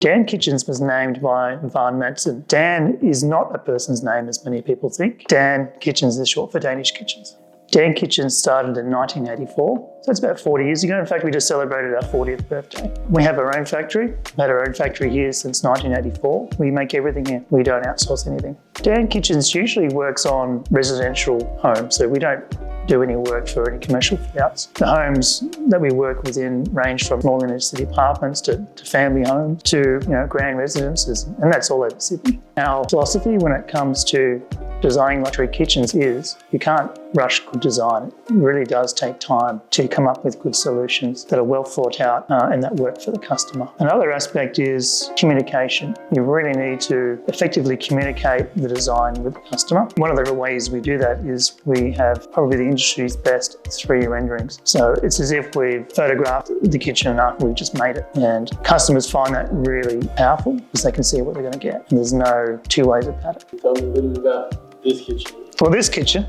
Dan Kitchens was named by Van Madsen. Dan is not a person's name as many people think. Dan Kitchens is short for Danish Kitchens. Dan Kitchens started in 1984, so it's about 40 years ago. In fact, we just celebrated our 40th birthday. We have our own factory. We've had our own factory here since 1984. We make everything here. We don't outsource anything. Dan Kitchens usually works on residential homes, so we don't do any work for any commercial fit-outs. The homes that we work within range from small inner city apartments to family homes to grand residences, and that's all over Sydney. Our philosophy when it comes to designing luxury kitchens is you can't rush good design. It really does take time to come up with good solutions that are well thought out and that work for the customer. Another aspect is communication. You really need to effectively communicate the design with the customer. One of the ways we do that is we have probably the industry's best 3D renderings. So it's as if we've photographed the kitchen and after we've just made it. And customers find that really powerful because they can see what they're going to get. And there's no two ways about it. Tell me a little bit about this kitchen. Well, this kitchen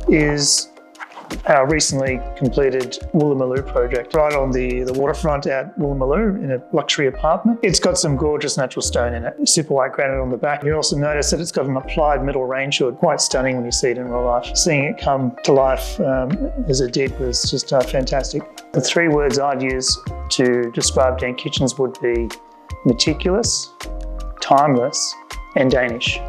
is our recently completed Woolloomooloo project right on the waterfront at Woolloomooloo in a luxury apartment. It's got some gorgeous natural stone in it, super white granite on the back. You also notice that it's got an applied metal range hood, quite stunning when you see it in real life. Seeing it come to life as it did was just fantastic. The 3 words I'd use to describe Dan Kitchens would be meticulous, timeless, and Danish.